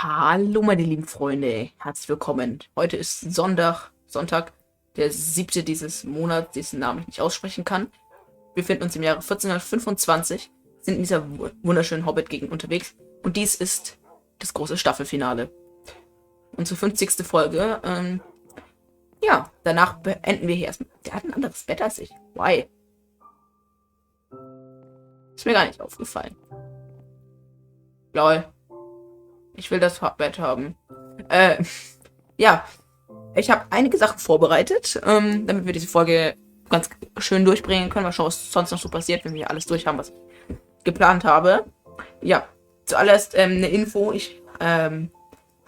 Hallo meine lieben Freunde, herzlich willkommen. Heute ist Sonntag, der 7. dieses Monats, dessen Namen ich nicht aussprechen kann. Wir befinden uns im Jahre 1425, sind in dieser wunderschönen Hobbit-Gegend unterwegs und dies ist das große Staffelfinale. Unsere 50. Folge, ja, danach beenden wir hier erstmal. Der hat ein anderes Bett als ich. Why? Ist mir gar nicht aufgefallen. Lol. Ich will das Bett haben. Ja. Ich habe einige Sachen vorbereitet, damit wir diese Folge ganz schön durchbringen können. Mal schauen, was sonst noch so passiert, wenn wir alles durch haben, was ich geplant habe. Ja. Zuallererst eine Info. Ich war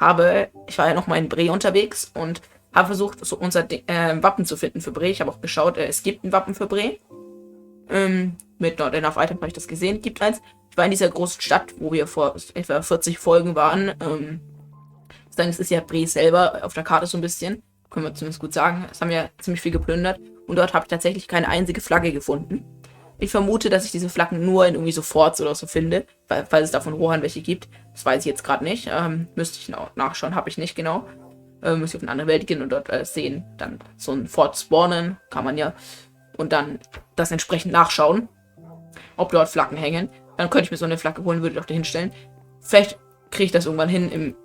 ja noch mal in Bre unterwegs und habe versucht, so unser Wappen zu finden für Bre. Ich habe auch geschaut, es gibt ein Wappen für Bre. Mit Not Enough Item habe ich das gesehen. Gibt eins. Ich war in dieser großen Stadt, wo wir vor etwa 40 Folgen waren. Es ist ja Bre selber auf der Karte so ein bisschen. Können wir zumindest gut sagen. Es haben ja ziemlich viel geplündert. Und dort habe ich tatsächlich keine einzige Flagge gefunden. Ich vermute, dass ich diese Flaggen nur in irgendwie so Forts oder so finde. Falls es davon Rohan welche gibt. Das weiß ich jetzt gerade nicht. Müsste ich nachschauen. Habe ich nicht genau. Müsste ich auf eine andere Welt gehen und dort sehen. Dann so ein Fort spawnen. Kann man ja. Und dann das entsprechend nachschauen. Ob dort Flaggen hängen. Dann könnte ich mir so eine Flagge holen, würde ich auch dahin stellen. Vielleicht kriege ich das irgendwann hin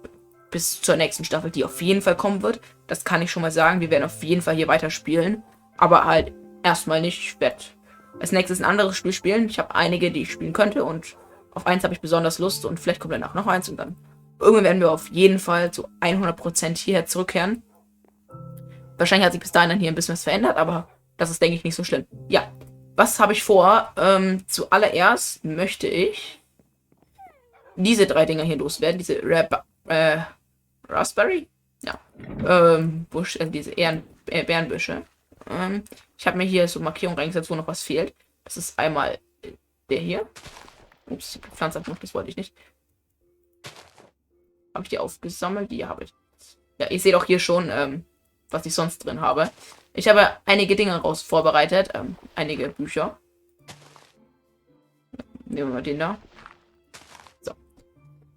bis zur nächsten Staffel, die auf jeden Fall kommen wird. Das kann ich schon mal sagen. Wir werden auf jeden Fall hier weiter spielen. Aber halt erstmal nicht. Ich werde als nächstes ein anderes Spiel spielen. Ich habe einige, die ich spielen könnte. Und auf eins habe ich besonders Lust. Und vielleicht kommt danach noch eins. Und dann irgendwann werden wir auf jeden Fall zu 100% hierher zurückkehren. Wahrscheinlich hat sich bis dahin dann hier ein bisschen was verändert. Aber das ist, denke ich, nicht so schlimm. Ja. Was habe ich vor? Zuallererst möchte ich diese 3 Dinger hier loswerden. Diese Raspberry? Ja. Diese Bärenbüsche. Ich habe mir hier so Markierungen reingesetzt, wo noch was fehlt. Das ist einmal der hier. Ups, die Pflanze hat noch, das wollte ich nicht. Habe ich die aufgesammelt? Die habe ich. Ja, ihr seht auch hier schon, was ich sonst drin habe. Ich habe einige Dinge vorbereitet. Einige Bücher. Nehmen wir mal den da. So.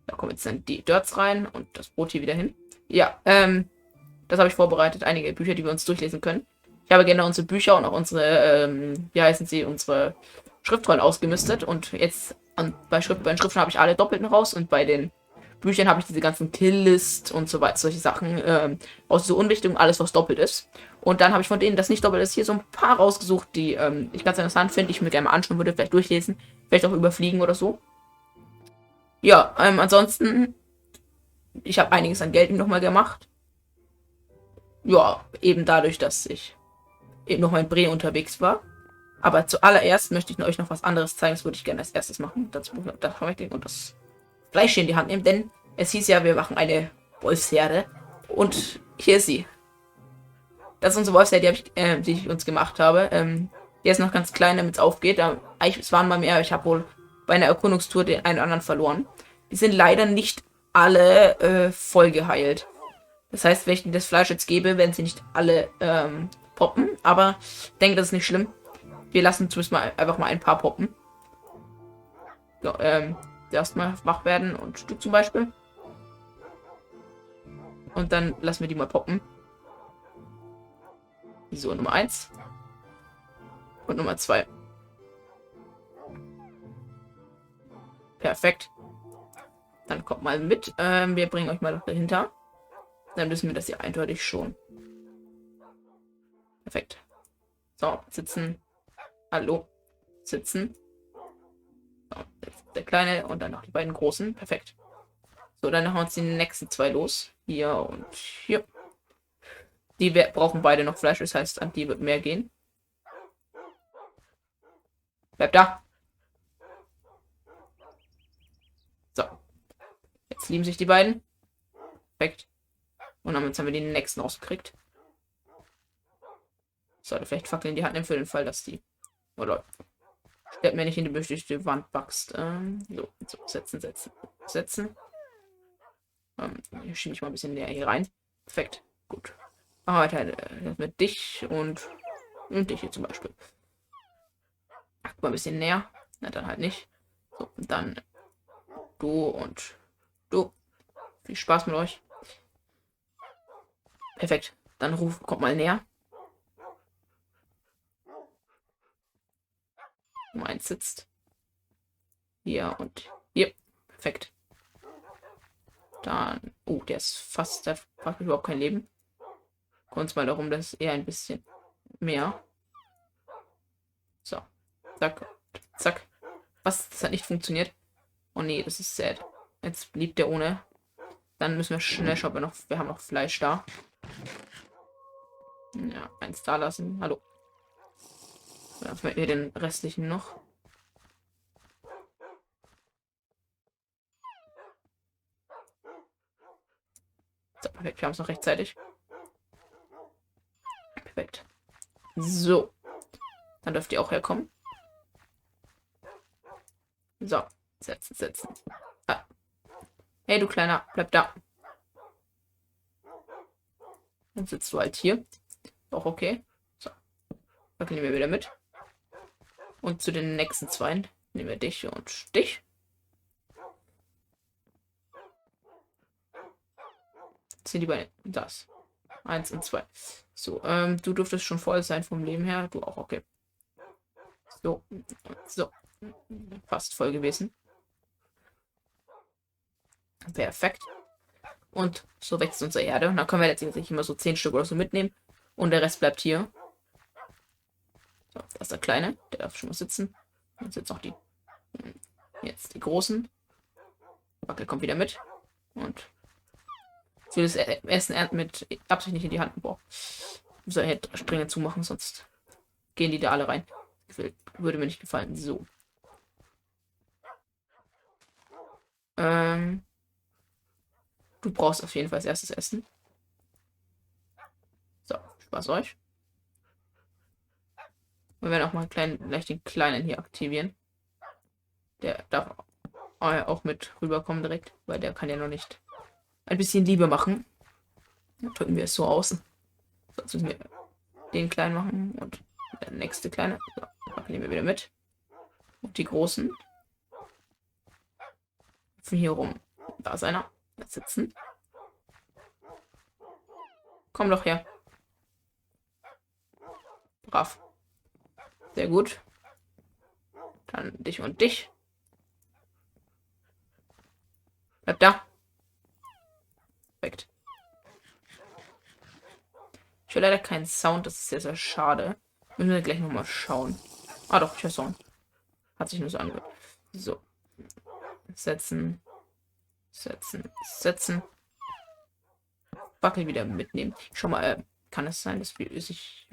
Da kommen jetzt dann die Dirts rein und das Brot hier wieder hin. Ja, das habe ich vorbereitet. Einige Bücher, die wir uns durchlesen können. Ich habe gerne unsere Bücher und auch unsere, wie heißen sie, unsere Schriftrollen ausgemistet. Und jetzt bei den Schriften habe ich alle Doppelten raus und bei den Büchern habe ich diese ganzen Killlist und so weiter, solche Sachen aus so Unwichtigung, alles was doppelt ist. Und dann habe ich von denen, das nicht doppelt ist, hier so ein paar rausgesucht, die ich ganz interessant finde, ich mir gerne mal anschauen würde, vielleicht durchlesen, vielleicht auch überfliegen oder so. Ja, ansonsten, ich habe einiges an Geld nochmal gemacht. Ja, eben dadurch, dass ich eben nochmal in Bre unterwegs war. Aber zuallererst möchte ich euch noch was anderes zeigen, das würde ich gerne als erstes machen. Das möchte ich und das Fleisch hier in die Hand nehmen, denn es hieß ja, wir machen eine Wolfsherde. Und hier ist sie. Das ist unsere Wolfsherde, die ich uns gemacht habe. Die ist noch ganz klein, damit es aufgeht. Es waren mal mehr, aber ich habe wohl bei einer Erkundungstour den einen oder anderen verloren. Die sind leider nicht alle voll geheilt. Das heißt, wenn ich ihnen das Fleisch jetzt gebe, werden sie nicht alle poppen. Aber ich denke, das ist nicht schlimm. Wir lassen zumindest mal einfach mal ein paar poppen. So, erstmal wach werden und Stück zum Beispiel. Und dann lassen wir die mal poppen. So, Nummer 1. Und Nummer 2. Perfekt. Dann kommt mal mit. Wir bringen euch mal noch dahinter. Dann wissen wir das hier eindeutig schon. Perfekt. So, sitzen. Hallo. Sitzen. So, der kleine und dann noch die beiden großen. Perfekt. So, dann machen wir uns die nächsten 2 los. Hier und hier. Die brauchen beide noch Fleisch, das heißt, an die wird mehr gehen. Bleib da. So. Jetzt lieben sich die beiden. Perfekt. Und dann haben wir den nächsten rausgekriegt. Sollte vielleicht Fackeln in die Hand nehmen für den Fall, dass die. Oder. Stellt mir nicht in die Wand wächst. So, setzen. Hier schiebe ich mal ein bisschen näher hier rein. Perfekt. Gut. Machen wir weiter mit dich und dich hier zum Beispiel. Mal ein bisschen näher. Na, dann halt nicht. So, und dann du und du. Viel Spaß mit euch. Perfekt. Dann kommt mal näher. Nummer 1 sitzt. Hier und hier. Perfekt. Dann. Oh, der ist fast. Der hat überhaupt kein Leben. Kommt uns mal darum, dass eher ein bisschen mehr. So. Zack. Zack. Was? Das hat nicht funktioniert. Oh nee, das ist sad. Jetzt blieb der ohne. Dann müssen wir schnell schauen, wir haben noch Fleisch da. Ja, eins da lassen. Hallo. Dann haben wir den restlichen noch. So, perfekt, wir haben es noch rechtzeitig. Perfekt. So. Dann dürft ihr auch herkommen. So. Setzen, setzen. Ah. Hey, du Kleiner, bleib da. Dann sitzt du halt hier. Auch okay. So. Dann nehmen wir wieder mit. Und zu den nächsten zwei nehmen wir dich und dich. Sind die beiden. Das. 1 und 2. So, du dürftest schon voll sein vom Leben her. Du auch, okay. So. So. Fast voll gewesen. Perfekt. Und so wächst unsere Erde. Und dann können wir letztendlich immer so 10 Stück oder so mitnehmen. Und der Rest bleibt hier. So, das ist der Kleine. Der darf schon mal sitzen. Jetzt sind noch die. Jetzt die Großen. Wackel kommt wieder mit. Und für das Essen ernten mit Absicht nicht in die Hand. Boah. Ich soll hier Stränge zumachen, sonst gehen die da alle rein. Würde mir nicht gefallen. So. Du brauchst auf jeden Fall als erstes Essen. So, Spaß euch. Wir werden auch mal gleich den Kleinen hier aktivieren. Der darf auch mit rüberkommen direkt, weil der kann ja noch nicht ein bisschen Liebe machen. Dann drücken wir es so aus. So, jetzt müssen wir den Kleinen machen und der nächste Kleine. So, nehmen wir wieder mit. Und die Großen. Von hier rum. Da ist einer. Jetzt sitzen. Komm doch her. Brav. Sehr gut. Dann dich und dich. Bleib da. Perfekt. Ich höre leider keinen Sound, das ist sehr, sehr schade. Müssen wir gleich nochmal schauen. Ah doch, ich höre Sound. Hat sich nur so angehört. So. Setzen. Setzen. Setzen. Wackel wieder mitnehmen. Schau mal, kann es sein, dass ich.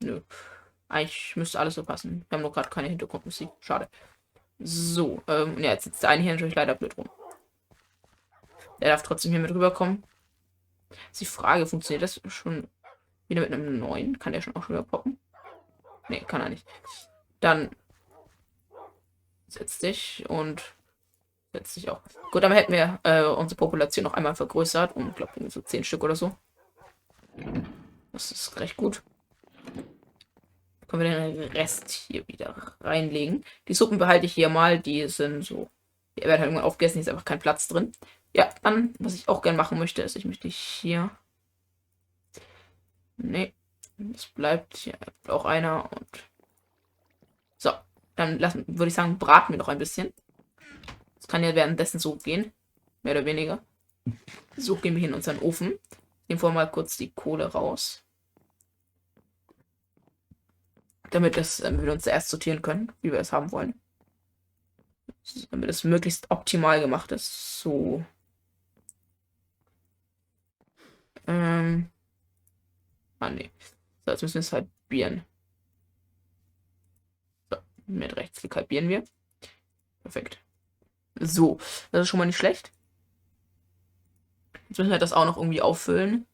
Nö. Eigentlich müsste alles so passen. Wir haben noch gerade keine Hintergrundmusik. Schade. So, ja, jetzt sitzt der eine hier natürlich leider blöd rum. Der darf trotzdem hier mit rüberkommen. Ist die Frage, funktioniert das schon wieder mit einem neuen? Kann der schon auch schon wieder poppen? Ne, kann er nicht. Dann setz dich und setz dich auch. Gut, dann hätten wir unsere Population noch einmal vergrößert. Und ich glaube, so 10 Stück oder so. Das ist recht gut. Können wir den Rest hier wieder reinlegen. Die Suppen behalte ich hier mal. Die sind so. Die werden halt irgendwann aufgegessen. Hier ist einfach kein Platz drin. Ja, dann, was ich auch gerne machen möchte, ist, ich möchte hier. Nee. Es bleibt hier auch einer. Und so. Dann würde ich sagen, braten wir noch ein bisschen. Das kann ja währenddessen so gehen. Mehr oder weniger. So gehen wir hier in unseren Ofen. Nehmen wir mal kurz die Kohle raus. Damit wir uns zuerst sortieren können, wie wir es haben wollen. Damit es möglichst optimal gemacht ist. So. Nee. So, jetzt müssen wir es halbieren. So, mit Rechtsklick halbieren wir. Perfekt. So, das ist schon mal nicht schlecht. Jetzt müssen wir das auch noch irgendwie auffüllen.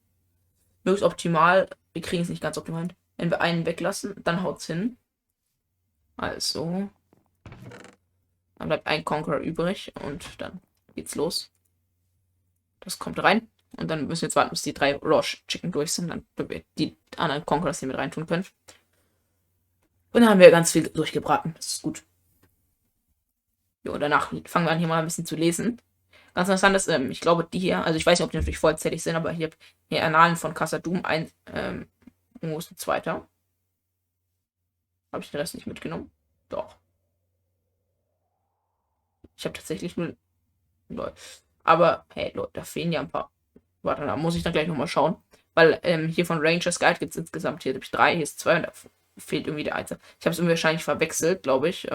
Möglichst optimal. Wir kriegen es nicht ganz optimal hin. Wenn wir einen weglassen, dann haut es hin. Also. Dann bleibt ein Conqueror übrig und dann geht's los. Das kommt rein. Und dann müssen wir jetzt warten, bis die 3 Raw Chicken durch sind. Dann wir die anderen Conquerors hier mit reintun können. Und dann haben wir ganz viel durchgebraten. Das ist gut. Jo, danach fangen wir an, hier mal ein bisschen zu lesen. Ganz interessant ist, ich glaube, die hier, also ich weiß nicht, ob die natürlich vollzählig sind, aber hier Annalen von Khazad-dûm, wo ist ein zweiter? Habe ich den Rest nicht mitgenommen? Doch. Ich habe tatsächlich nur. Lol. Aber, hey, Leute, da fehlen ja ein paar. Warte, da muss ich dann gleich nochmal schauen. Weil hier von Rangers Guide gibt es insgesamt hier 3, hier ist 2 und da fehlt irgendwie der Einzel. Ich habe es irgendwie wahrscheinlich verwechselt, glaube ich.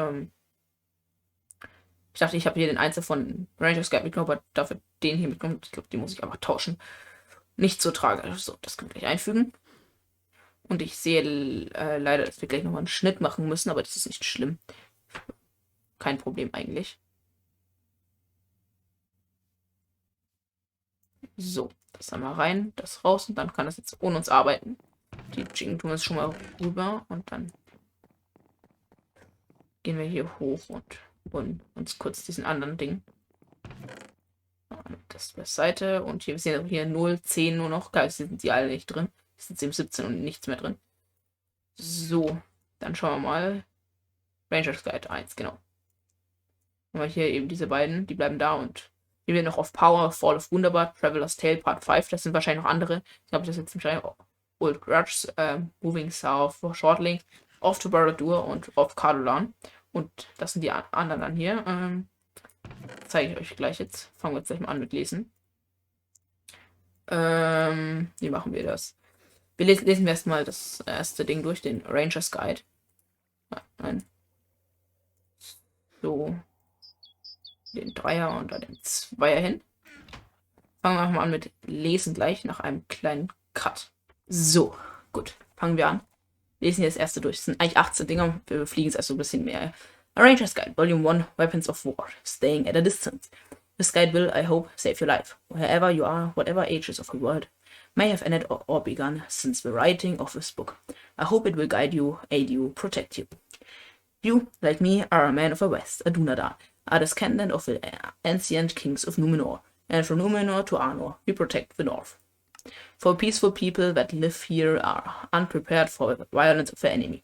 Ich dachte, ich habe hier den Einzel von Rangers Guide mitgenommen, aber dafür den hier mitgenommen. Ich glaube, den muss ich einfach tauschen. Nicht so tragisch. So, das können wir gleich einfügen. Und ich sehe leider, dass wir gleich nochmal einen Schnitt machen müssen, aber das ist nicht schlimm. Kein Problem eigentlich. So, das einmal rein, das raus und dann kann das jetzt ohne uns arbeiten. Die Jingle tun wir jetzt schon mal rüber und dann gehen wir hier hoch und holen uns kurz diesen anderen Ding. Das beiseite und hier sehen wir hier 0, 10 nur noch. Geil, sind die alle nicht drin. Es sind 7, 17 und nichts mehr drin. So, dann schauen wir mal. Rangers Guide 1, genau. Haben wir hier eben diese beiden, die bleiben da und hier wir noch auf Power, Fall of Wunderbar, Traveler's Tale, Part 5, das sind wahrscheinlich noch andere. Ich glaube, das ist jetzt wahrscheinlich Old Grudge, Moving South, Shortlink, Off to Baradur und Off Cardolan. Und das sind die anderen dann hier. Zeige ich euch gleich jetzt. Fangen wir jetzt gleich mal an mit Lesen. Wie machen wir das? Wir lesen wir erstmal das erste Ding durch, den Rangers Guide. Nein. So. Den Dreier und dann den Zweier hin. Fangen wir mal an mit Lesen gleich nach einem kleinen Cut. So, gut. Fangen wir an. Lesen hier das erste durch. Es sind eigentlich 18 Dinger. Wir fliegen es erst so ein bisschen mehr. A Ranger's Guide, Volume 1, Weapons of War, Staying at a Distance. This guide will, I hope, save your life, wherever you are, whatever ages of the world may have ended or begun since the writing of this book. I hope it will guide you, aid you, protect you. You, like me, are a man of the West, a Dunedain, a descendant of the ancient kings of Numenor, and from Numenor to Arnor, we protect the North. For peaceful people that live here are unprepared for the violence of the enemy,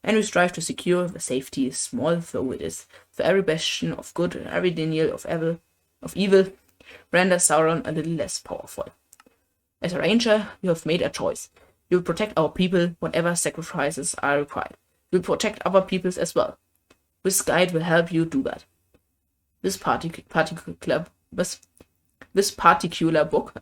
and we strive to secure the safety, small though it is, for every bastion of good and every denial of evil renders Sauron a little less powerful. As a ranger, you have made a choice. You will protect our people, whatever sacrifices are required. You will protect other peoples as well. This guide will help you do that. This particular book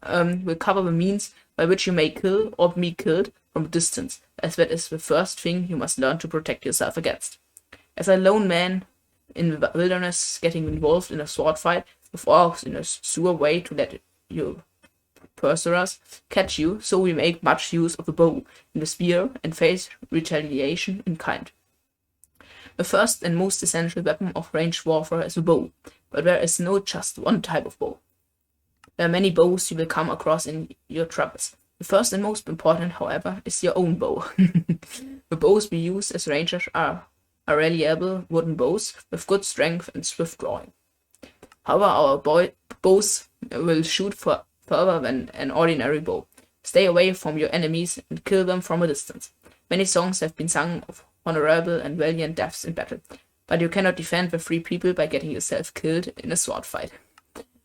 will cover the means by which you may kill or be killed from a distance, as that is the first thing you must learn to protect yourself against. As a lone man in the wilderness getting involved in a sword fight with orcs in a sewer way to let your pursuers catch you, so we make much use of the bow and the spear and face retaliation in kind. The first and most essential weapon of ranged warfare is the bow, but there is no just one type of bow. There are many bows you will come across in your travels. The first and most important, however, is your own bow. The bows we use as rangers are reliable wooden bows with good strength and swift drawing. However, our bows will shoot further than an ordinary bow. Stay away from your enemies and kill them from a distance. Many songs have been sung of honorable and valiant deaths in battle, but you cannot defend the free people by getting yourself killed in a sword fight.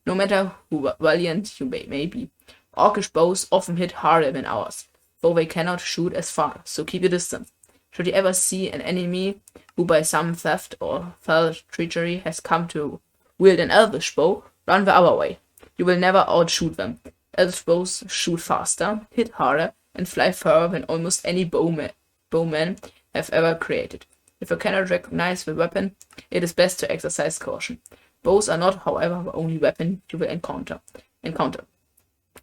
No matter how valiant you may be, orcish bows often hit harder than ours, though they cannot shoot as far, so keep your distance. Should you ever see an enemy who by some theft or foul treachery has come to wield an elvish bow, run the other way. You will never outshoot them. Elvish bows shoot faster, hit harder, and fly further than almost any bowmen have ever created. If you cannot recognize the weapon, it is best to exercise caution. Bows are not, however, the only weapon you will encounter.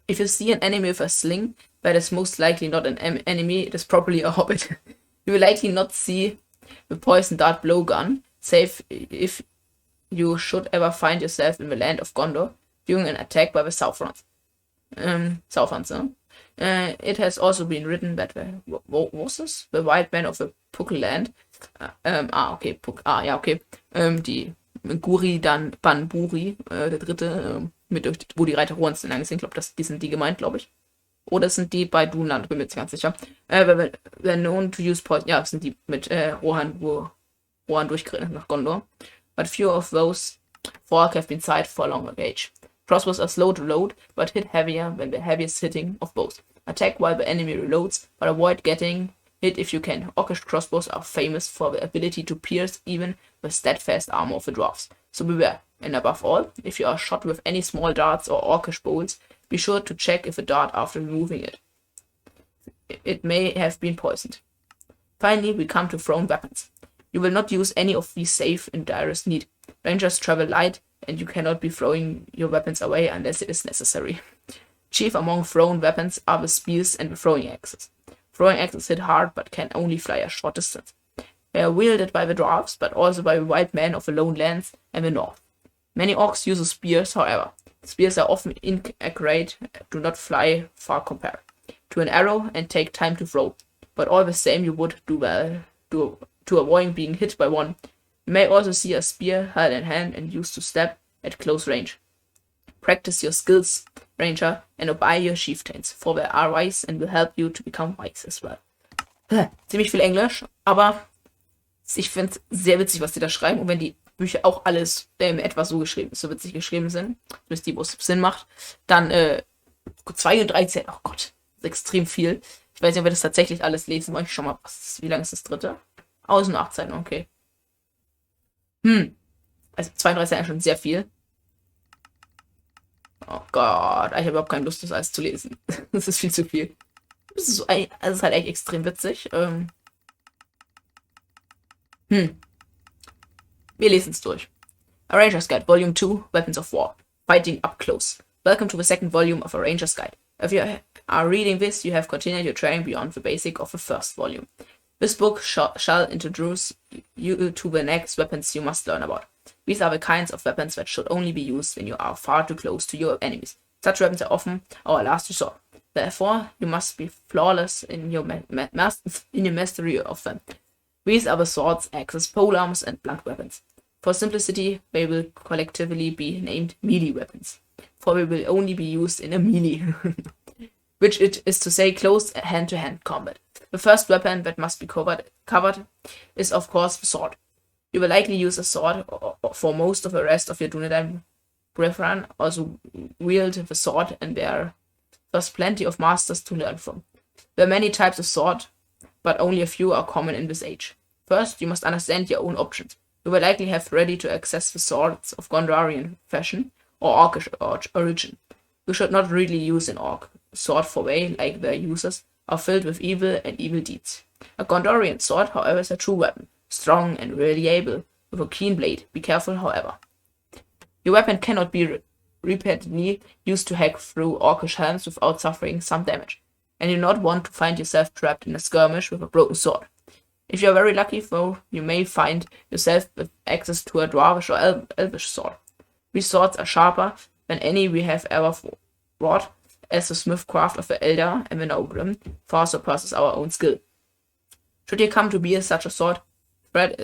If you see an enemy with a sling, that is most likely not an enemy, it is probably a hobbit. You will likely not see the poison dart blowgun, save if you should ever find yourself in the land of Gondor during an attack by the Southrons. It has also been written that the white men of the Puckle Land, die Guri dann Banburi, der dritte, wo die Reiter Rohans lang sind, glaube die sind die gemeint, glaube ich. Oder sind die bei Dunland, bin mir jetzt ganz sicher. They're known to use poison, ja, sind die mit Rohan, wo Rohan durchgeritten nach Gondor. But few of those folk have been sighted for a longer age. Crossbows are slow to load, but hit heavier when the heaviest hitting of both. Attack while the enemy reloads, but avoid getting hit if you can. Orcish crossbows are famous for the ability to pierce even with steadfast armor of the dwarves, so beware. And above all, if you are shot with any small darts or orcish bolts, be sure to check if a dart after removing it may have been poisoned. Finally, we come to thrown weapons. You will not use any of these save in direst need. Rangers travel light, and you cannot be throwing your weapons away unless it is necessary. Chief among thrown weapons are the spears and the throwing axes. Throwing axes hit hard but can only fly a short distance. They are wielded by the dwarves, but also by the wild men of the lone lands and the north. Many orcs use spears, however. Spears are often inaccurate, do not fly far compared to an arrow, and take time to throw, but all the same you would do well to avoid being hit by one. You may also see a spear held in hand and used to stab at close range. Practice your skills, Ranger, and obey your chieftains, for they are wise and will help you to become wise as well. Ziemlich viel Englisch, aber ich finde es sehr witzig, was die da schreiben. Und wenn die Bücher auch alles etwa so geschrieben, so witzig geschrieben sind, bis die, wo es Sinn macht, dann 13, oh Gott, das ist extrem viel. Ich weiß nicht, ob wir das tatsächlich alles lesen wollen. Ich schau mal, wie lang ist das dritte? 18, okay. Also 32 ist schon sehr viel. Oh Gott, ich habe überhaupt keine Lust, das alles zu lesen. Das ist viel zu viel. Das ist halt echt extrem witzig. Wir lesen es durch. A Ranger's Guide, Volume 2, Weapons of War. Fighting up close. Welcome to the second volume of A Ranger's Guide. If you are reading this, you have continued your training beyond the basic of the first volume. This book shall introduce you to the next weapons you must learn about. These are the kinds of weapons that should only be used when you are far too close to your enemies. Such weapons are often our last resort. Therefore, you must be flawless in your mastery of them. These are the swords, axes, polearms, and blunt weapons. For simplicity, they will collectively be named melee weapons, for they will only be used in a melee, which it is to say close hand-to-hand combat. The first weapon that must be covered is of course the sword. You will likely use a sword for most of the rest of your Dunedain brethren, also wield the sword, and there are thus plenty of masters to learn from. There are many types of sword, but only a few are common in this age. First, you must understand your own options. You will likely have ready to access the swords of Gondorian fashion or Orcish origin. You should not really use an Orc sword, for they, like their users, are filled with evil and evil deeds. A Gondorian sword, however, is a true weapon, strong and reliable, with a keen blade. Be careful, however. Your weapon cannot be repeatedly used to hack through Orcish helms without suffering some damage, and you do not want to find yourself trapped in a skirmish with a broken sword. If you are very lucky, though, you may find yourself with access to a dwarvish or elvish sword. These swords are sharper than any we have ever wrought, as the smithcraft of the elder and the noble far surpasses our own skill. Should you come to be such a sword, thread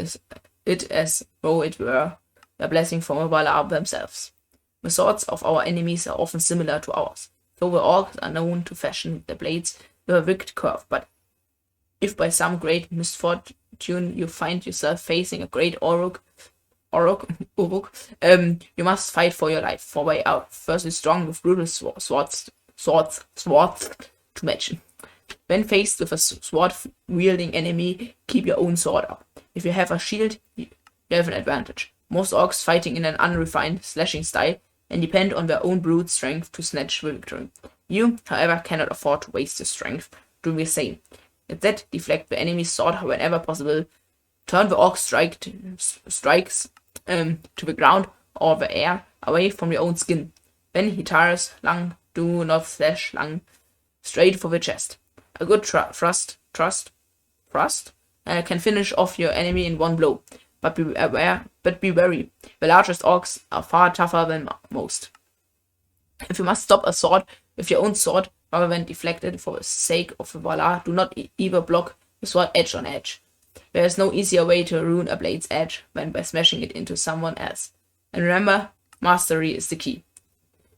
it as though it were a blessing from a Valar themselves. The swords of our enemies are often similar to ours, though the orcs are known to fashion their blades with a wicked curve, but if by some great misfortune you find yourself facing a great Uruk, you must fight for your life, for they are firstly strong with brutal swords to match. When faced with a sword-wielding enemy, keep your own sword up. If you have a shield, you have an advantage. Most orcs fighting in an unrefined, slashing style, and depend on their own brute strength to snatch the victory. You, however, cannot afford to waste your strength doing the same. Instead, deflect the enemy's sword whenever possible. Turn the orc strikes to the ground or the air away from your own skin. When he tires long, do not slash long straight for the chest. A good thrust can finish off your enemy in one blow, but be wary. The largest orcs are far tougher than most. If you must stop a sword with your own sword rather than deflect it for the sake of the Valar, do not either block the sword edge on edge. There is no easier way to ruin a blade's edge than by smashing it into someone else. And remember, mastery is the key.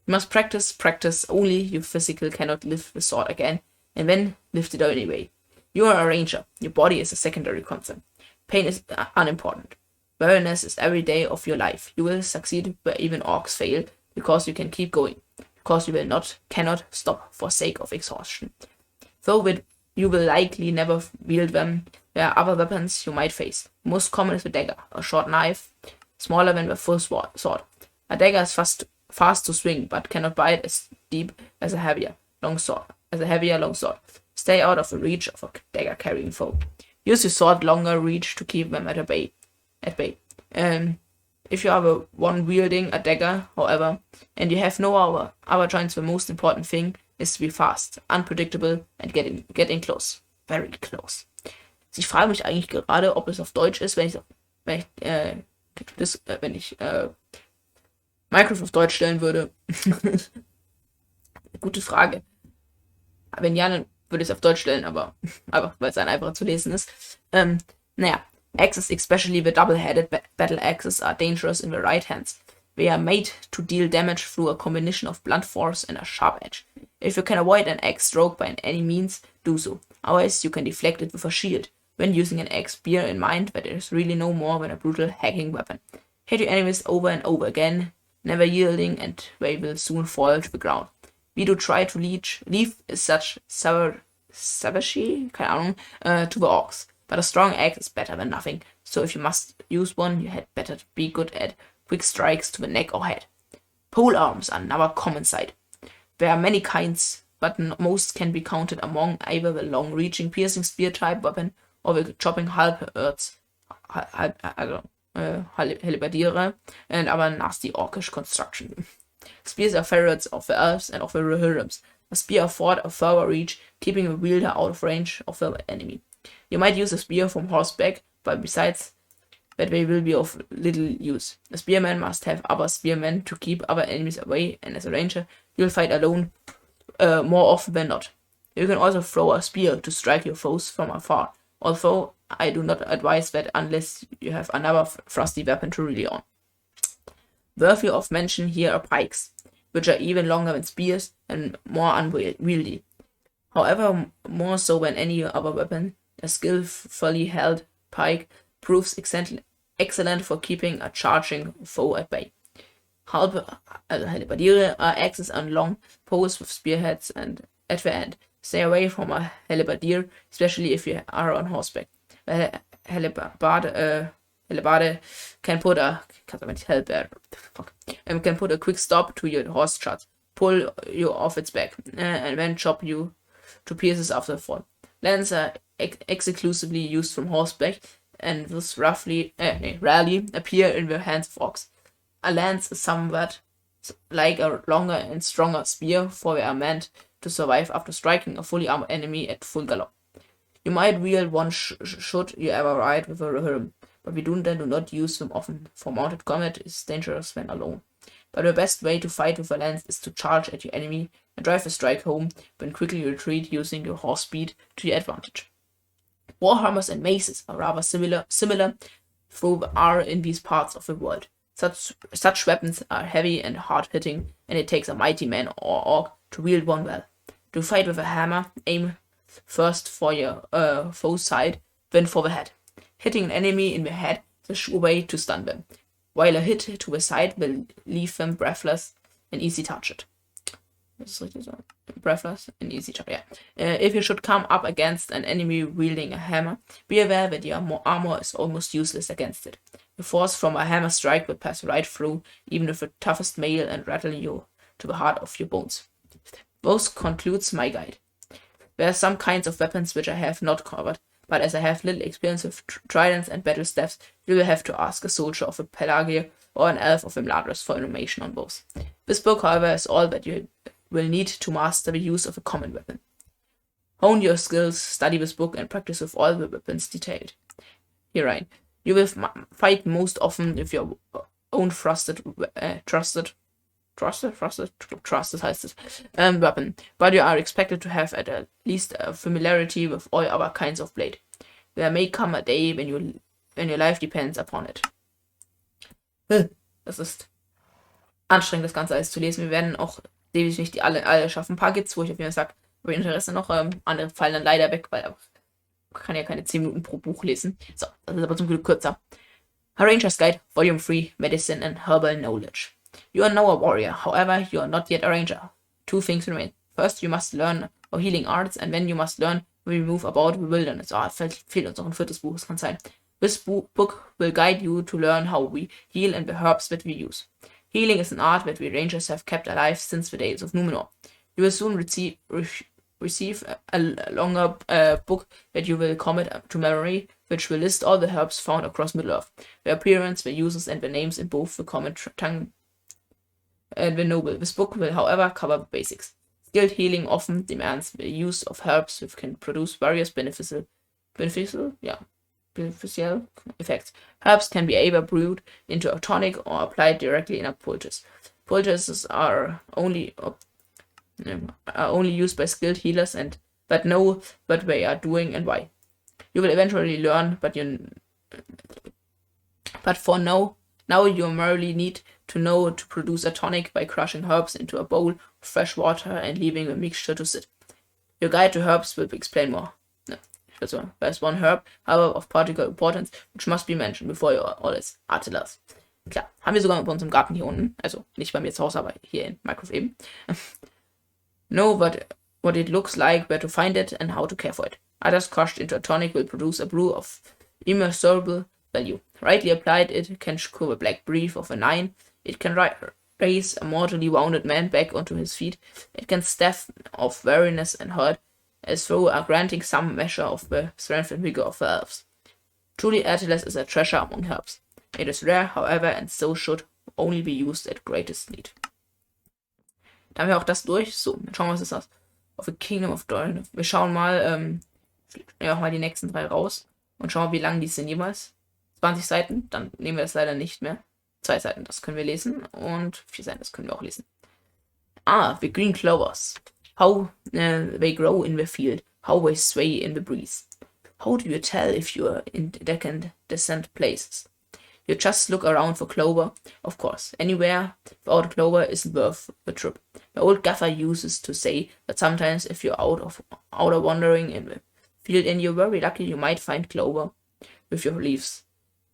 You must practice only your physical cannot lift the sword again, and then lift it anyway. You are a ranger. Your body is a secondary concern. Pain is unimportant. Weariness is every day of your life. You will succeed where even orcs fail. because you can keep going, because you cannot stop for sake of exhaustion. Though you will likely never wield them, there are other weapons you might face. Most common is the dagger, a short knife, smaller than the full sword. A dagger is fast to swing, but cannot bite as deep as a heavier long sword. Stay out of the reach of a dagger-carrying foe. Use your sword longer reach to keep them at bay. If you are the one wielding a dagger, however, and you have no other choice, the most important thing is to be fast, unpredictable and getting close. Very close. Ich frage mich eigentlich gerade, ob es auf Deutsch ist, wenn ich Minecraft auf Deutsch stellen würde. Gute Frage. Wenn ja, dann würde ich es auf Deutsch stellen, aber einfach, weil es dann einfacher zu lesen ist. Axes, especially the double-headed battle axes, are dangerous in the right hands. They are made to deal damage through a combination of blunt force and a sharp edge. If you can avoid an axe stroke by any means, do so. Otherwise, you can deflect it with a shield. When using an axe, bear in mind that it is really no more than a brutal hacking weapon. Hit your enemies over and over again, never yielding, and they will soon fall to the ground. We do try to leave such savagery, to the orcs, but a strong axe is better than nothing, so if you must use one, you had better be good at quick strikes to the neck or head. Pole arms are another common sight. There are many kinds, but most can be counted among either the long-reaching piercing spear type weapon or the chopping halberds, halberdiere, and other nasty orcish construction. Spears are favorites of the elves and of the Rohirrims. A spear afford a further reach, keeping the wielder out of range of the enemy. You might use a spear from horseback, but besides that they will be of little use. A spearman must have other spearmen to keep other enemies away, and as a ranger, you'll fight alone more often than not. You can also throw a spear to strike your foes from afar, although I do not advise that unless you have another thrusty weapon to rely on. Worthy of mention here are pikes, which are even longer than spears and more unwieldy. However, more so than any other weapon, a skillfully held pike proves excellent for keeping a charging foe at bay. Halberdiere are axes and long poles with spearheads and at the end. Stay away from a halberdier, especially if you are on horseback. A halberdier can put a quick stop to your horse shot, pull you off its back, and then chop you to pieces after the fall. Lances are exclusively used from horseback, and thus rarely appear in the hands of orcs. A lance is somewhat like a longer and stronger spear, for they are meant to survive after striking a fully armored enemy at full gallop. You might wield one should you ever ride with a Rohirrim, but we do not use them often, for mounted combat is dangerous when alone. But the best way to fight with a lance is to charge at your enemy and drive a strike home, then quickly retreat using your horse speed to your advantage. Warhammers and Maces are rather similar, though are in these parts of the world. Such weapons are heavy and hard-hitting, and it takes a mighty man or orc to wield one well. To fight with a hammer, aim first for your foe's side, then for the head. Hitting an enemy in the head is a sure way to stun them, while a hit to the side will leave them breathless and easy target. Breathless and easy target. If you should come up against an enemy wielding a hammer, be aware that your armor is almost useless against it. The force from a hammer strike will pass right through even with the toughest mail and rattle you to the heart of your bones. Thus concludes my guide. There are some kinds of weapons which I have not covered, but as I have little experience with tridents and battle staffs, you will have to ask a soldier of a Pelagier or an elf of the Imladris for information on both. This book, however, is all that you will need to master the use of a common weapon. Hone your skills, study this book, and practice with all the weapons detailed. Herein, you will fight most often with your own trusted heißt es, weapon, but you are expected to have at least a familiarity with all other kinds of blade. There may come a day when your life depends upon it. Das ist anstrengend, das Ganze alles zu lesen. Wir werden auch ewig nicht die alle schaffen. Ein paar gibt's, wo ich auf jeden Fall sage, habe ich Interesse noch. Andere fallen dann leider weg, weil man kann ja keine 10 Minuten pro Buch lesen. So, das ist aber zum Glück kürzer. A Ranger's Guide, Volume 3, Medicine and Herbal Knowledge. You are now a warrior, however, you are not yet a ranger. Two things remain. First, you must learn our healing arts, and then you must learn how we move about the wilderness. Fehlt uns noch ein viertes Buch, es kann sein. This book will guide you to learn how we heal and the herbs that we use. Healing is an art that we rangers have kept alive since the days of Numenor. You will soon receive a longer book that you will commit to memory, which will list all the herbs found across Middle-earth, their appearance, their uses, and their names in both the common tongue and the noble. This book will, however, cover the basics. Skilled healing often demands the use of herbs which can produce various beneficial effects. Herbs can be either brewed into a tonic or applied directly in a poultice. Poultices are only used by skilled healers but know what they are doing and why. You will eventually learn, but for now you merely need to know to produce a tonic by crushing herbs into a bowl of fresh water and leaving the mixture to sit. Your guide to herbs will explain more. Also, there's one herb, however, of particular importance, which must be mentioned before you alles artillers. Klar, haben wir sogar bei uns im Garten hier unten. Also, nicht bei mir zu Hause, aber hier in Minecraft eben. Know what it looks like, where to find it, and how to care for it. Others crushed into a tonic will produce a brew of immeasurable value. Rightly applied, it can cure the black breath of a 9. It can raise a mortally wounded man back onto his feet. It can staff off weariness and hurt, as though granting some measure of the strength and vigor of the elves. Truly, Atlas is a treasure among herbs. It is rare, however, and so should only be used at greatest need. Da haben wir auch das durch. So, dann schauen wir, was ist das? Of the Kingdom of Durch. Wir schauen mal, mal die nächsten 3 raus und schauen, wie lang die sind jeweils. 20 Seiten, dann nehmen wir das leider nicht mehr. 2 Seiten, das können wir lesen, und 4 Seiten, das können wir auch lesen. The green clovers. How they grow in the field, how they sway in the breeze. How do you tell if you are in distant places? You just look around for clover, of course. Anywhere without clover isn't worth the trip. The old gaffer uses to say that sometimes if you're out wandering in the field and you're very lucky, you might find clover with your leaves.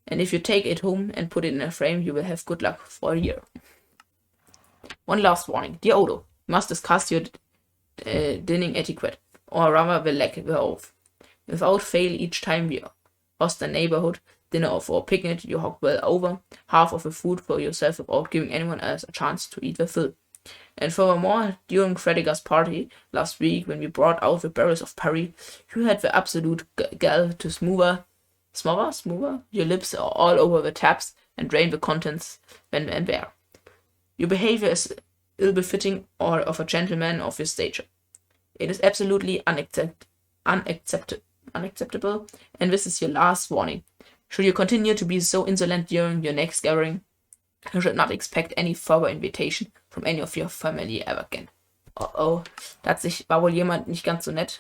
And if you take it home and put it in a frame, you will have good luck for a year. One last warning. Dear Odo, you must discuss your dinning etiquette, or rather the lack thereof. Without fail, each time we host a neighborhood dinner or picnic, you hog well over half of the food for yourself without giving anyone else a chance to eat the fill. And furthermore, during Frediga's party last week, when we brought out the barrels of Perry, you had the absolute gall to smother your lips all over the taps and drain the contents when and there. Your behavior is ill-befitting or of a gentleman of your stature. It is absolutely unacceptable, and this is your last warning. Should you continue to be so insolent during your next gathering, you should not expect any further invitation from any of your family ever again. Oh, war wohl jemand nicht ganz so nett.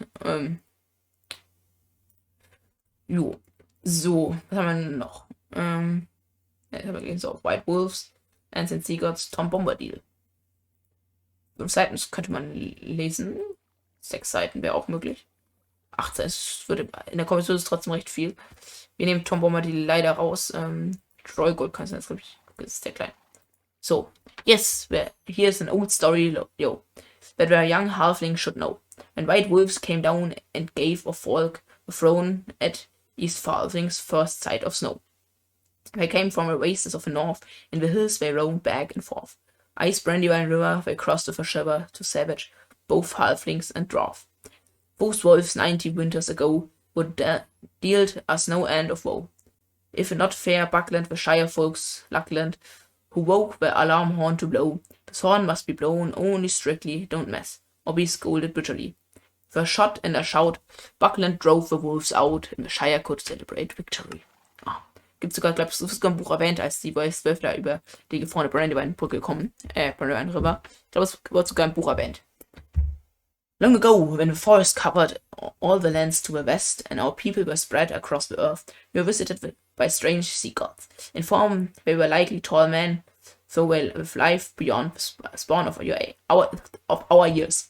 So, was haben wir noch? Jetzt haben wir so auf White Wolves, Ancient Sea Gods, Tom Bombadil. 5 Seiten, das könnte man lesen. 6 Seiten wäre auch möglich. 8 Seiten, in der Kommission ist es trotzdem recht viel. Wir nehmen Tom Bombadil leider raus. Troy Gold kannst du jetzt, glaube ich, das ist der kleine. So, yes, here's an old story, that the young halfling should know. When white wolves came down and gave of folk the throne at East Farthing's first sight of snow. They came from the wastes of the north. In the hills they roamed back and forth. Ice Brandywine River they crossed with a shiver to savage both halflings and dwarf. Those wolves 90 winters ago would dealt us no end of woe. If not fair Buckland the Shire folks Luckland, who woke the alarm horn to blow. This horn must be blown only strictly, don't mess, or be scolded bitterly. With a shot and a shout, Buckland drove the wolves out, and the Shire could celebrate victory. Gibt sogar, glaube ich, das ist sogar ein Buch erwähnt, als die Boys 12 da über die gefrorene Brandywine-Brücke kommen. Brandywine River. Ich glaube, es wird sogar ein Buch erwähnt. Long ago, when the forest covered all the lands to the west, and our people were spread across the earth, we were visited by strange sea gods. In form, they were likely tall men, though well with life beyond the spawn of our years.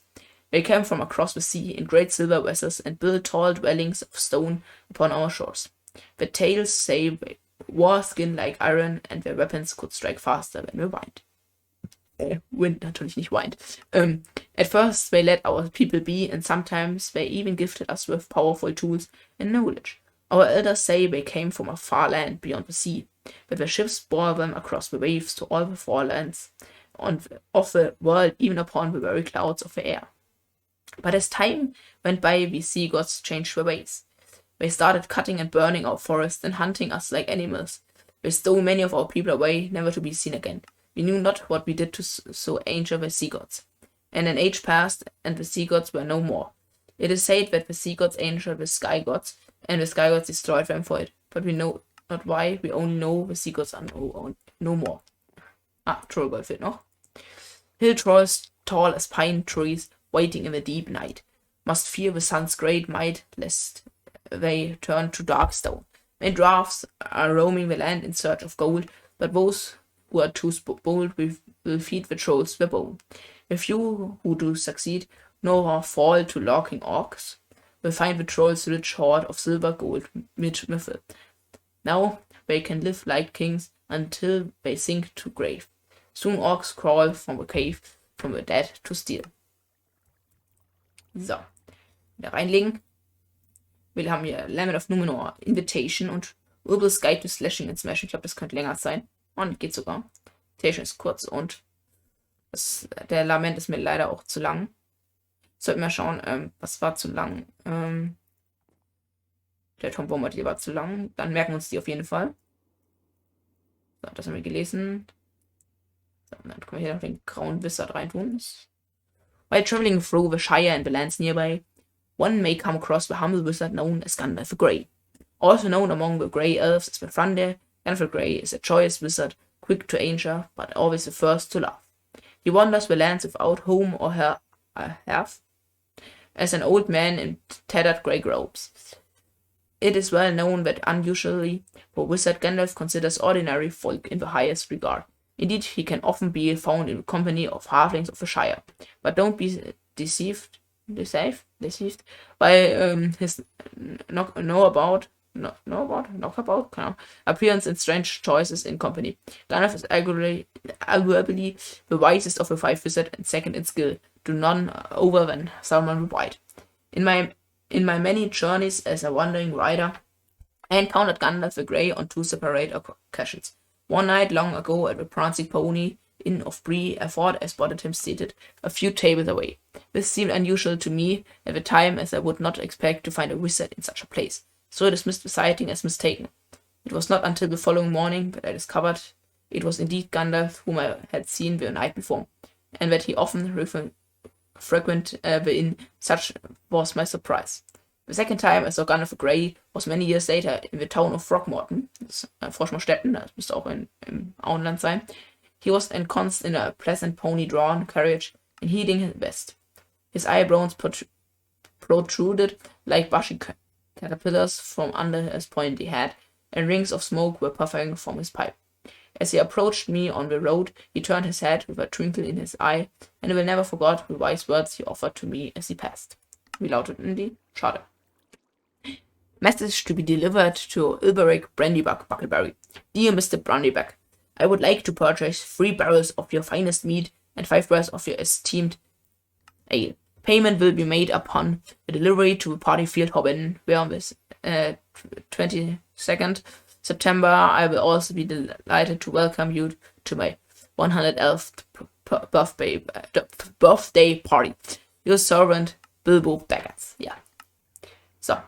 They came from across the sea in great silver vessels and built tall dwellings of stone upon our shores. Their tails say they wore skin like iron, and their weapons could strike faster than the wind. Wind, natürlich nicht wind. At first they let our people be, and sometimes they even gifted us with powerful tools and knowledge. Our elders say they came from a far land beyond the sea, that their ships bore them across the waves to all the far lands of the world, even upon the very clouds of the air. But as time went by, we sea gods changed their ways. They started cutting and burning our forests and hunting us like animals. They stole many of our people away, never to be seen again. We knew not what we did to so anger the sea gods. And an age passed, and the sea gods were no more. It is said that the sea gods angered the sky gods, and the sky gods destroyed them for it. But we know not why, we only know the sea gods are no more. Trollgold fehlt noch. Hill trolls tall as pine trees, waiting in the deep night, must fear the sun's great might, lest they turn to dark stone. Men dwarfs are roaming the land in search of gold, but those who are too bold will feed the trolls their bone. The few who do succeed, nor fall to lurking orcs, will find the trolls' rich hoard of silver, gold, metal. Now they can live like kings until they sink to grave. Soon orcs crawl from the cave, from the dead to steal. So, wieder reinlegen. Wir haben hier Lemon of Numenor, Invitation und Urbel's Guide to Slashing and Smashing. Ich glaube, das könnte länger sein. Und geht sogar. Invitation ist kurz und der Lament ist mir leider auch zu lang. Sollten wir schauen, was war zu lang. Der Tom Bombadil war zu lang. Dann merken wir uns die auf jeden Fall. So, das haben wir gelesen. So, dann können wir hier noch den grauen Wizard reintun. While traveling through the Shire and the lands nearby, one may come across the humble wizard known as Gandalf the Grey. Also known among the Grey Elves as the Thunder, Gandalf the Grey is a joyous wizard, quick to anger, but always the first to laugh. He wanders the lands without home or hearth, as an old man in tattered grey robes. It is well known that unusually, for wizard Gandalf considers ordinary folk in the highest regard. Indeed, he can often be found in the company of halflings of the Shire. But don't be deceived by his knockabout appearance and strange choices in company. Gandalf is arguably the wisest of the five wizards and second in skill, to none other than Saruman the White. In my many journeys as a wandering rider, I encountered Gandalf the Grey on two separate occasions. One night long ago at the Prancing Pony Inn of Bree, I thought I spotted him seated a few tables away. This seemed unusual to me at the time, as I would not expect to find a wizard in such a place, so I dismissed the sighting as mistaken. It was not until the following morning that I discovered it was indeed Gandalf whom I had seen the night before, and that he often frequented the inn. Such was my surprise. The second time I saw Gandalf the Grey was many years later in the town of Throckmorton, das ist Froschmorstetten, das müsste auch im Auenland sein. He was ensconced in a pleasant pony-drawn carriage and heeding his best. His eyebrows protruded like bushy caterpillars from under his pointy head, and rings of smoke were puffing from his pipe. As he approached me on the road, he turned his head with a twinkle in his eye, and I will never forget the wise words he offered to me as he passed. Wie lauteten die? Schade. Message to be delivered to Ilberic Brandybuck Buckleberry. Dear Mr. Brandybuck, I would like to purchase 3 barrels of your finest meat and 5 barrels of your esteemed ale. Payment will be made upon the delivery to Party Field Hobbin, where on this 22nd September I will also be delighted to welcome you to my 111th birthday party. Your servant, Bilbo Baggins. Ja. So.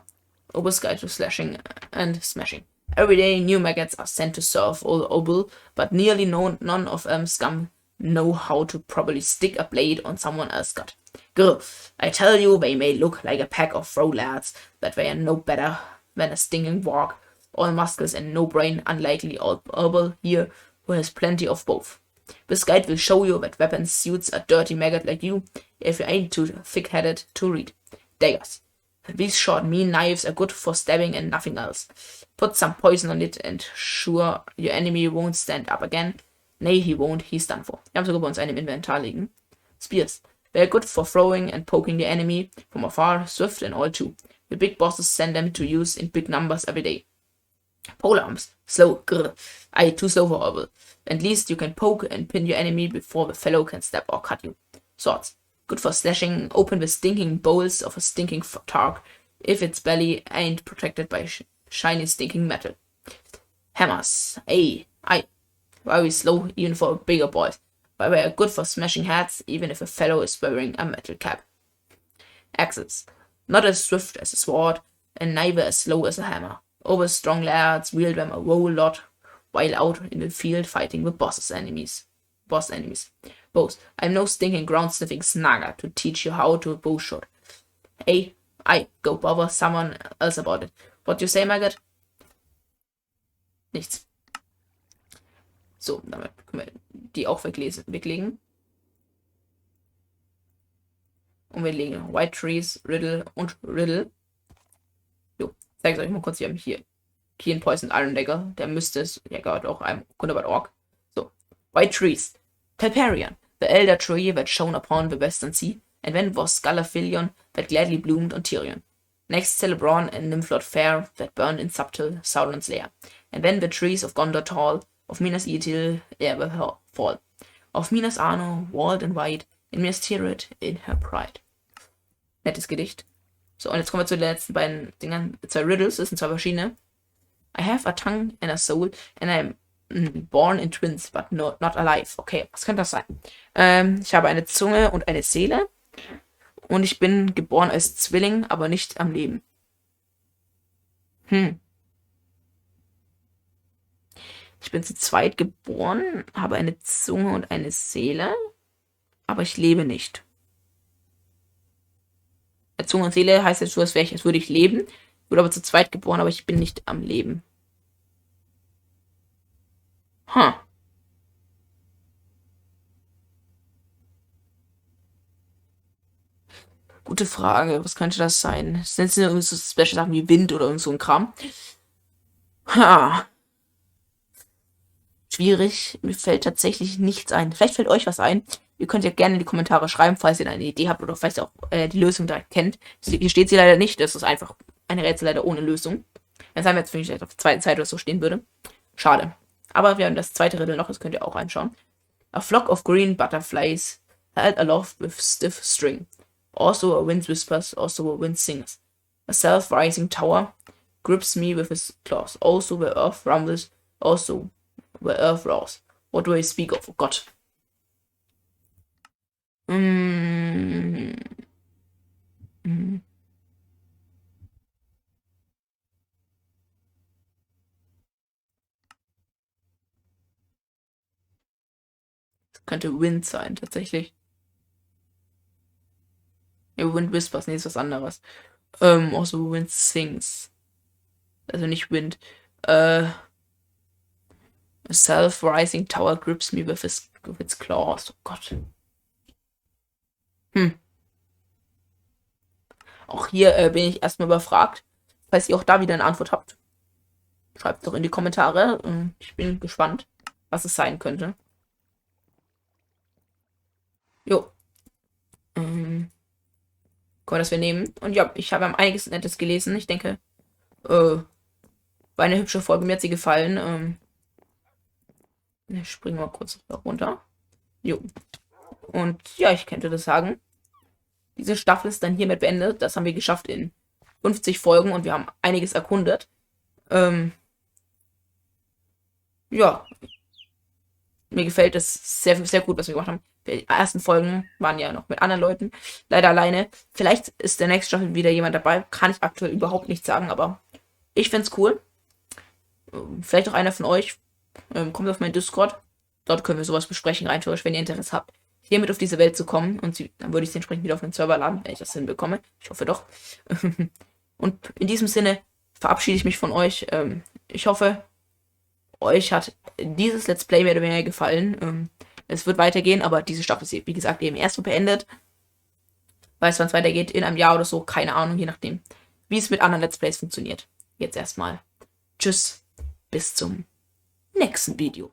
Obel's Guide to Slashing and Smashing. Every day new maggots are sent to serve old Obel, but nearly none of them scum know how to properly stick a blade on someone else's gut. Grr, I tell you, they may look like a pack of fro lads, but they are no better than a stinging warg, all muscles and no brain, unlikely old Obel here, who has plenty of both. This guide will show you that weapons suits a dirty maggot like you, if you ain't too thick-headed to read. Daggers. These short, mean knives are good for stabbing and nothing else. Put some poison on it and sure your enemy won't stand up again. Nay, he won't, he's done for. Wir haben sogar bei uns einen im Inventar liegen. Spears. They are good for throwing and poking the enemy from afar, swift and all too. The big bosses send them to use in big numbers every day. Polearms, slow, grr. Too slow for orbital. At least you can poke and pin your enemy before the fellow can stab or cut you. Swords, good for slashing open the stinking bowls of a stinking targ if its belly ain't protected by shiny stinking metal. Hammers, very slow even for bigger boys, but they are good for smashing heads even if a fellow is wearing a metal cap. Axes, not as swift as a sword and neither as slow as a hammer. Over strong lads wield them a whole lot while out in the field fighting the boss enemies. Both, I'm no stinking ground-sniffing snagger to teach you how to bow shoot. Go bother someone else about it. What you say, Maggot? Nichts. So, damit können wir die auch weglegen. Und wir legen White Trees, Riddle und Riddle. Jo, zeige euch mal kurz. Wir haben hier Keen Poison Iron Dagger. Der müsste es. Der gehört auch einem Kunde-Org. So, White Trees. Telperion, the elder tree that shone upon the western sea, and then was Scalaphilion that gladly bloomed on Tyrion. Next Celebron and Nymphlood fair that burned in subtle Sauron's lair. And then the trees of Gondor tall, of Minas Ithil ever fall. Of Minas Arno, walled and white, in Minas Tirith in her pride. Nettes Gedicht. So, und jetzt kommen wir zu den letzten beiden Dingern. 2 Riddles, das sind 2 verschiedene. I have a tongue and a soul, and I'm born in twins, but not alive. Okay, was könnte das sein? Ich habe eine Zunge und eine Seele. Und ich bin geboren als Zwilling, aber nicht am Leben. Ich bin zu zweit geboren, habe eine Zunge und eine Seele, aber ich lebe nicht. Zunge und Seele heißt jetzt so, als würde ich leben. Ich wurde aber zu zweit geboren, aber ich bin nicht am Leben. Gute Frage. Was könnte das sein? Sind es irgendwie so Special Sachen wie Wind oder irgend so ein Kram? Schwierig. Mir fällt tatsächlich nichts ein. Vielleicht fällt euch was ein. Ihr könnt ja gerne in die Kommentare schreiben, falls ihr eine Idee habt oder falls ihr auch die Lösung da kennt. Hier steht sie leider nicht. Das ist einfach eine Rätsel leider ohne Lösung. Wenn es jetzt vielleicht auf der zweiten Seite oder so stehen würde. Schade. Aber wir haben das zweite Riddle noch. Das könnt ihr auch reinschauen. A flock of green butterflies held aloft with stiff string. Also a wind whispers, also a wind sings. A self-rising tower grips me with his claws. Also the earth rumbles, also the earth roars. What do I speak of? Oh Gott. Das könnte Wind sein, tatsächlich. Ja, Wind Whispers, nee, ist was anderes. Also Wind Sings. Also nicht Wind. A self-rising tower grips me with its claws. Oh Gott. Auch hier bin ich erstmal überfragt. Falls ihr auch da wieder eine Antwort habt, schreibt doch in die Kommentare. Ich bin gespannt, was es sein könnte. Jo. Können wir das wir nehmen. Und ja, ich habe einiges Nettes gelesen. Ich denke, war eine hübsche Folge. Mir hat sie gefallen. Ich springe mal kurz runter. Jo. Und ja, ich könnte das sagen. Diese Staffel ist dann hiermit beendet. Das haben wir geschafft in 50 Folgen und wir haben einiges erkundet. Ja. Mir gefällt es sehr, sehr gut, was wir gemacht haben. Die ersten Folgen waren ja noch mit anderen Leuten. Leider alleine. Vielleicht ist der nächste Staffel wieder jemand dabei. Kann ich aktuell überhaupt nicht sagen, aber ich finde es cool. Vielleicht auch einer von euch. Kommt auf meinen Discord. Dort können wir sowas besprechen, rein theoretisch, wenn ihr Interesse habt, hier mit auf diese Welt zu kommen. Und dann würde ich es entsprechend wieder auf den Server laden, wenn ich das hinbekomme. Ich hoffe doch. Und in diesem Sinne verabschiede ich mich von euch. Ich hoffe, euch hat dieses Let's Play mehr oder weniger gefallen. Es wird weitergehen, aber diese Staffel ist, wie gesagt, eben erst beendet. Weiß, wann es weitergeht, in einem Jahr oder so, keine Ahnung, je nachdem, wie es mit anderen Let's Plays funktioniert. Jetzt erstmal. Tschüss, bis zum nächsten Video.